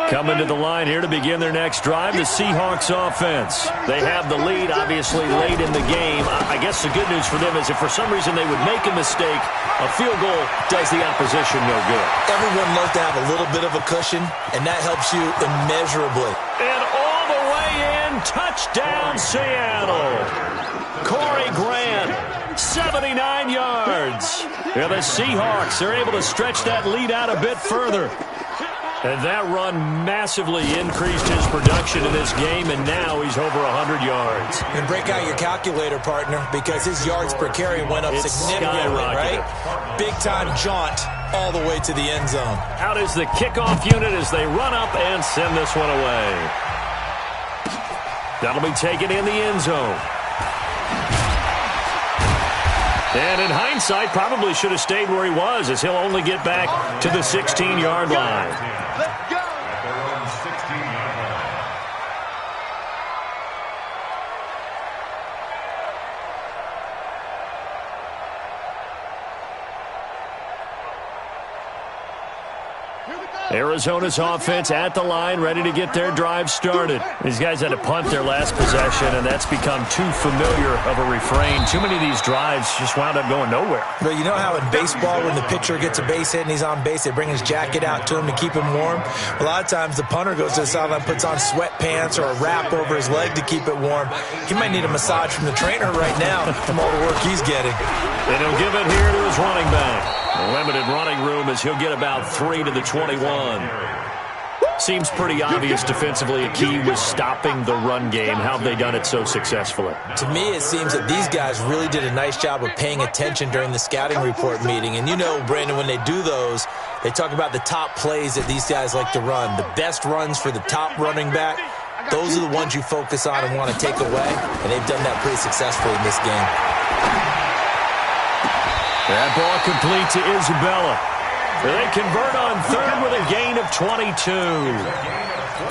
Coming to the line here to begin their next drive, the Seahawks offense. They have the lead, obviously, late in the game. I guess the good news for them is if for some reason they would make a mistake, a field goal does the opposition no good. Everyone loves to have a little bit of a cushion, and that helps you immeasurably. And all the way in, touchdown Seattle. Corey Grant, 79 yards. Yeah, the Seahawks are able to stretch that lead out a bit further. And that run massively increased his production in this game, and now he's over 100 yards. And break out your calculator, partner, because his yards per carry went up significantly, right? Big-time jaunt all the way to the end zone. Out is the kickoff unit as they run up and send this one away. That'll be taken in the end zone. And in hindsight, probably should have stayed where he was, as he'll only get back to the 16-yard line. Let's go. At their own 16-yard Arizona's offense at the line, ready to get their drive started. These guys had to punt their last possession, and that's become too familiar of a refrain. Too many of these drives just wound up going nowhere. But you know how in baseball, when the pitcher gets a base hit and he's on base, they bring his jacket out to him to keep him warm? A lot of times the punter goes to the sideline, puts on sweatpants or a wrap over his leg to keep it warm. He might need a massage from the trainer right now from all the work he's getting. And he'll give it here to his running back. Limited running room as he'll get about 3 to the 21. Seems pretty obvious defensively a key was stopping the run game. How have they done it so successfully? To me, it seems that these guys really did a nice job of paying attention during the scouting report meeting. And you know, Brandon, when they do those, they talk about the top plays that these guys like to run. The best runs for the top running back, those are the ones you focus on and want to take away. And they've done that pretty successfully in this game. That ball complete to Isabella. They convert on third with a gain of 22.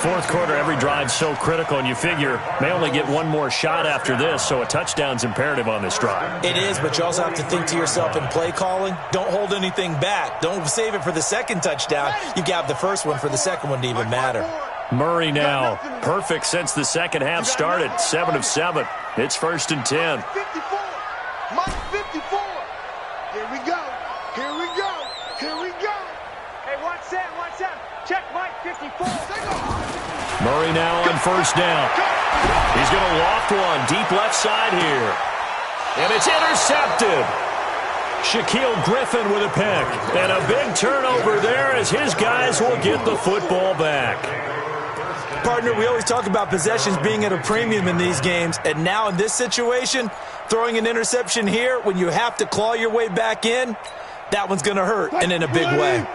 Fourth quarter, every drive so critical, and you figure may only get one more shot after this, so a touchdown's imperative on this drive. It is, but you also have to think to yourself in play calling, don't hold anything back. Don't save it for the second touchdown. You got the first one for the second one to even matter. Murray now, perfect since the second half started, 7 of 7. It's 1st and 10. 54. Mike 54. Here we go. Here we go. Here we go. Hey, watch Sam. Check Mike 54. Murray now on 1st down. He's going to loft one deep left side here. And it's intercepted. Shaquille Griffin with a pick. And a big turnover there as his guys will get the football back. Partner, we always talk about possessions being at a premium in these games, and now in this situation, throwing an interception here when you have to claw your way back in, that one's going to hurt, and in a big way.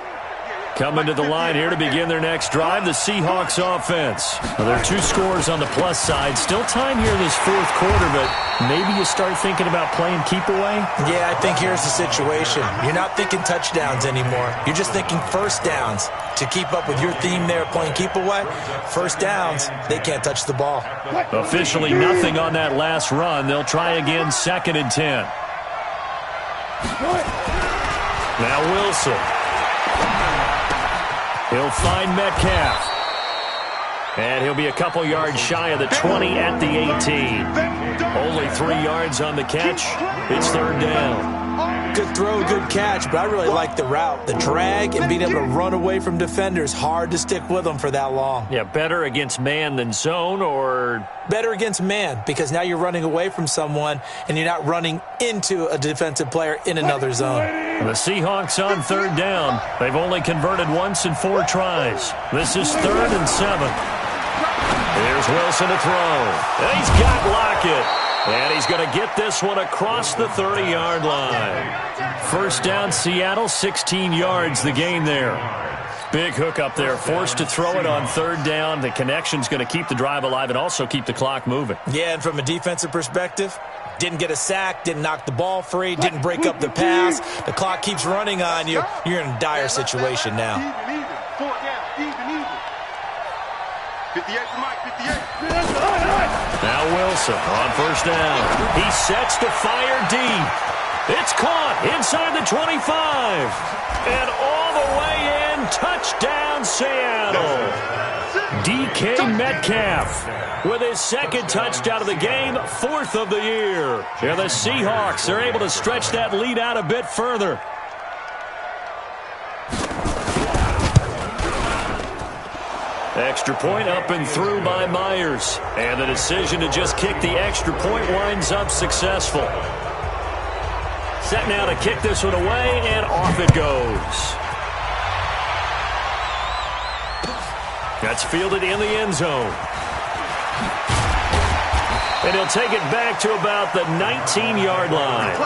Coming to the line here to begin their next drive, the Seahawks offense. Well, there are 2 scores on the plus side. Still time here in this fourth quarter, but maybe you start thinking about playing keep away? Yeah, I think here's the situation. You're not thinking touchdowns anymore. You're just thinking first downs. To keep up with your theme there, playing keep away, first downs, they can't touch the ball. Officially nothing on that last run. They'll try again, 2nd and 10. Now Wilson. He'll find Metcalf. And he'll be a couple yards shy of the 20 at the 18. Only 3 yards on the catch. It's 3rd down. Good throw, good catch, but I really like the route. The drag and being able to run away from defenders, hard to stick with them for that long. Yeah, better against man than zone, or? Better against man, because now you're running away from someone and you're not running into a defensive player in another zone. The Seahawks on 3rd down. They've only converted once in 4 tries. This is 3rd and 7. Here's Wilson to throw. And he's got Lockett. And he's going to get this one across the 30-yard line. 1st down, Seattle, 16 yards the gain there. Big hook up there, forced to throw it on 3rd down. The connection's going to keep the drive alive and also keep the clock moving. Yeah, and from a defensive perspective, didn't get a sack, didn't knock the ball free, didn't break up the pass. The clock keeps running on you. You're in a dire situation now. Even. 4th down. Even. 58 for Mike. 58. Now Wilson on 1st down. He sets to fire deep. It's caught inside the 25. And all the way in, touchdown Seattle. DK Metcalf with his 2nd touchdown of the game, 4th of the year. Yeah, the Seahawks are able to stretch that lead out a bit further. Extra point up and through by Myers. And the decision to just kick the extra point winds up successful. Set now to kick this one away, and off it goes. That's fielded in the end zone. And he'll take it back to about the 19-yard line.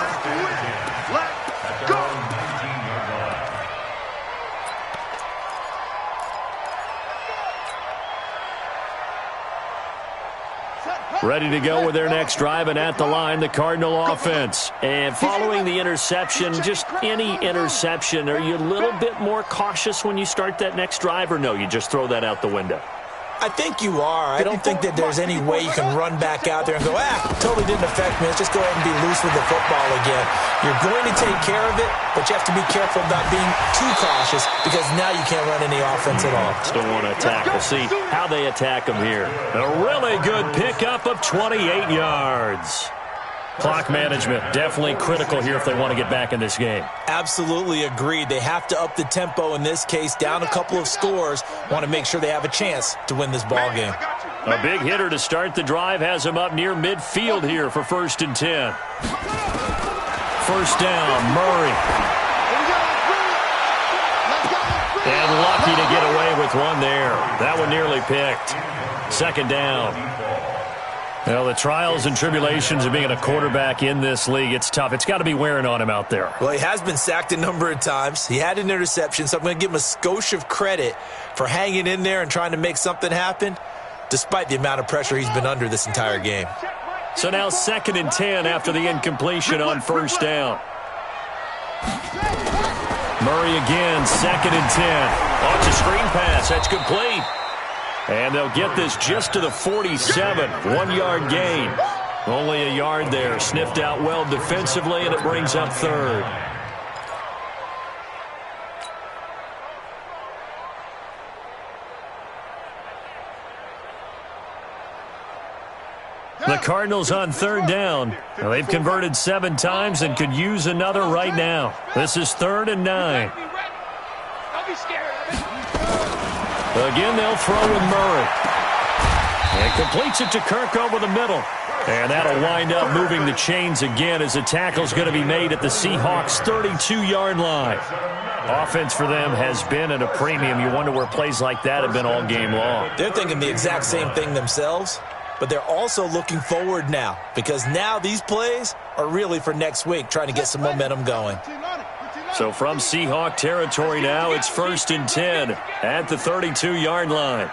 Let's go. Ready to go with their next drive, and at the line, the Cardinal offense. And following the interception, just any interception, are you a little bit more cautious when you start that next drive, or no, you just throw that out the window? I think you are. I don't think that there's any way you can run back out there and go, totally didn't affect me. Let's just go ahead and be loose with the football again. You're going to take care of it, but you have to be careful about being too cautious because now you can't run any offense at all. Still want to attack. We'll see how they attack them here. A really good pickup of 28 yards. Clock management, definitely critical here if they want to get back in this game. Absolutely agreed. They have to up the tempo in this case, down a couple of scores. Want to make sure they have a chance to win this ball game. A big hitter to start the drive has him up near midfield here for 1st and 10. First down, Murray. And lucky to get away with one there. That one nearly picked. 2nd down. Well, the trials and tribulations of being a quarterback in this league, it's tough. It's got to be wearing on him out there. Well, he has been sacked a number of times. He had an interception, so I'm going to give him a skosh of credit for hanging in there and trying to make something happen, despite the amount of pressure he's been under this entire game. So now 2nd and 10 after the incompletion on 1st down. Murray again, 2nd and 10. Oh, it's a screen pass. That's complete. And they'll get this just to the 47. 1-yard gain. Only a yard there. Sniffed out well defensively, and it brings up 3rd. The Cardinals on 3rd down. Now, they've converted 7 times and could use another right now. This is 3rd and 9. Don't be scared. Again, they'll throw with Murray. And completes it to Kirk over the middle. And that'll wind up moving the chains again as the tackle's going to be made at the Seahawks' 32-yard line. Offense for them has been at a premium. You wonder where plays like that have been all game long. They're thinking the exact same thing themselves, but they're also looking forward now because now these plays are really for next week, trying to get some momentum going. So from Seahawk territory now, it's 1st and 10 at the 32-yard line.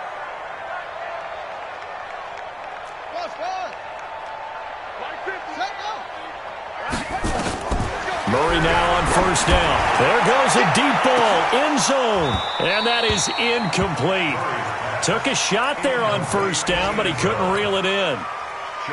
Murray now on 1st down. There goes a deep ball, end zone, and that is incomplete. Took a shot there on 1st down, but he couldn't reel it in.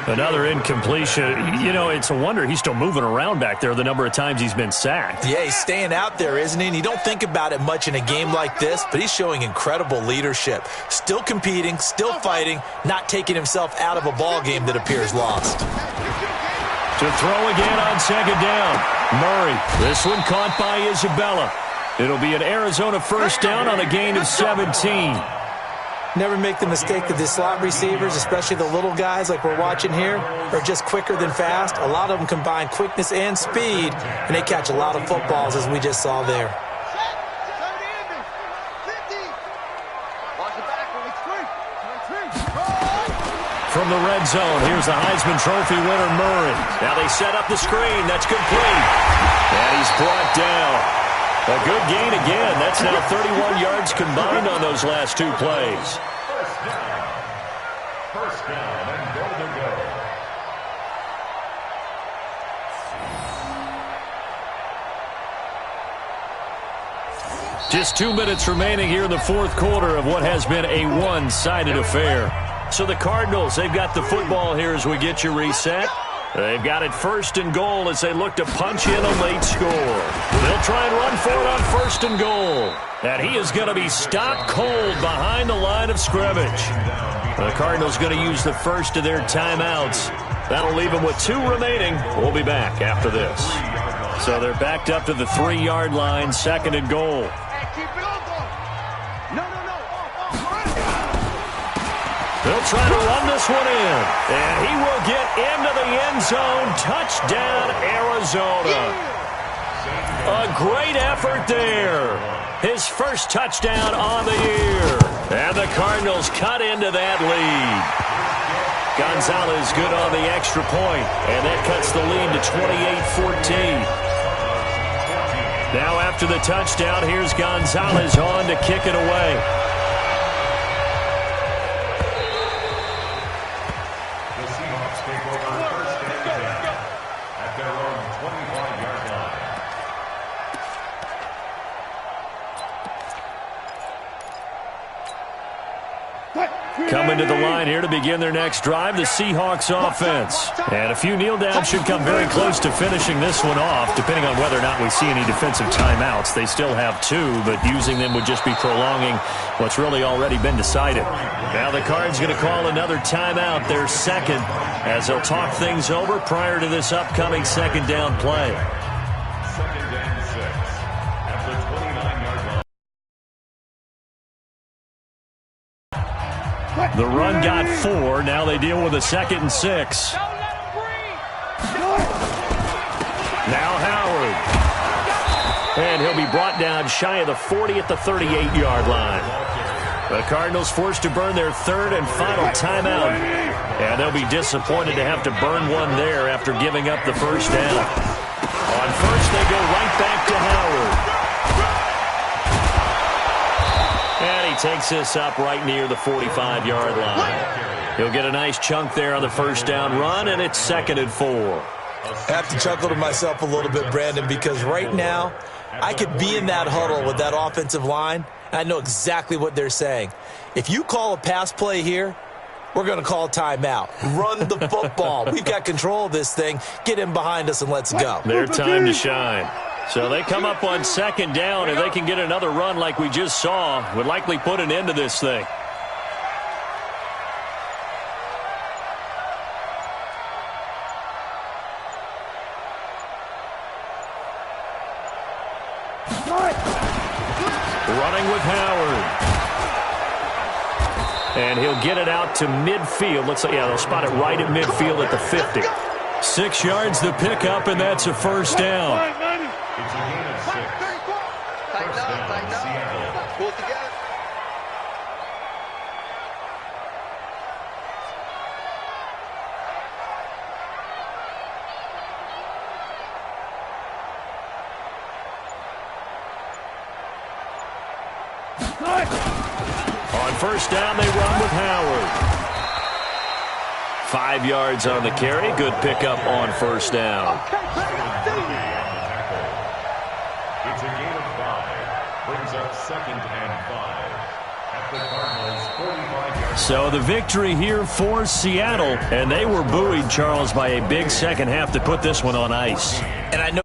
Another incompletion. You know, it's a wonder he's still moving around back there the number of times he's been sacked. Yeah, he's staying out there, isn't he? And you don't think about it much in a game like this, but he's showing incredible leadership. Still competing, still fighting, not taking himself out of a ball game that appears lost. To throw again on 2nd down. Murray. This one caught by Isabella. It'll be an Arizona 1st down on a gain of 17. Never make the mistake that the slot receivers, especially the little guys like we're watching here, are just quicker than fast. A lot of them combine quickness and speed, and they catch a lot of footballs, as we just saw there. From the red zone, here's the Heisman Trophy winner, Murray. Now they set up the screen. That's complete. And he's brought down. A good gain again. That's now 31 yards combined on those last 2 plays. First down and goal to go. Just 2 minutes remaining here in the 4th quarter of what has been a one-sided affair. So the Cardinals, they've got the football here as we get you reset. They've got it 1st and goal as they look to punch in a late score. They'll try and run for it on 1st and goal. And he is going to be stopped cold behind the line of scrimmage. The Cardinals going to use the first of their timeouts. That'll leave them with 2 remaining. We'll be back after this. So they're backed up to the 3-yard line, 2nd and goal. They'll try to run this one in. And he will get into the end zone. Touchdown, Arizona. A great effort there. His first touchdown on the year. And the Cardinals cut into that lead. Gonzalez good on the extra point. And that cuts the lead to 28-14. Now after the touchdown, here's Gonzalez on to kick it away. Coming to the line here to begin their next drive, the Seahawks offense. And a few kneel downs should come very close to finishing this one off, depending on whether or not we see any defensive timeouts. They still have 2, but using them would just be prolonging what's really already been decided. Now the Cards going to call another timeout, their second, as they'll talk things over prior to this upcoming second down play. Second and 6 at the 29-yard line. The run got 4. Now they deal with a 2nd and 6. Now Howard. And he'll be brought down shy of the 40 at the 38-yard line. The Cardinals forced to burn their 3rd and final timeout. And they'll be disappointed to have to burn one there after giving up the first down. On first, they go right back to Howard. And he takes this up right near the 45-yard line. He'll get a nice chunk there on the first down run, and it's 2nd and 4. I have to chuckle to myself a little bit, Brandon, because right now I could be in that huddle with that offensive line, and I know exactly what they're saying. If you call a pass play here, we're going to call timeout. Run the football. We've got control of this thing. Get in behind us and let's go. Their time to shine. So they come up on 2nd down, and they can get another run like we just saw. Would likely put an end to this thing. Running with Howard. And he'll get it out to midfield. Looks like, yeah, they'll spot it right at midfield at the 50. 6 yards the pickup, and that's a first down. It's a gain of 6. First down, Seattle. Pull it together. On first down, they run with Howard. 5 yards on the carry. Good pickup on first down. It's a gain of 5. Brings up 2nd and 5 at the Cardinals' 45-yard. So the victory here for Seattle, and they were buoyed, Charles, by a big second half to put this one on ice. And I know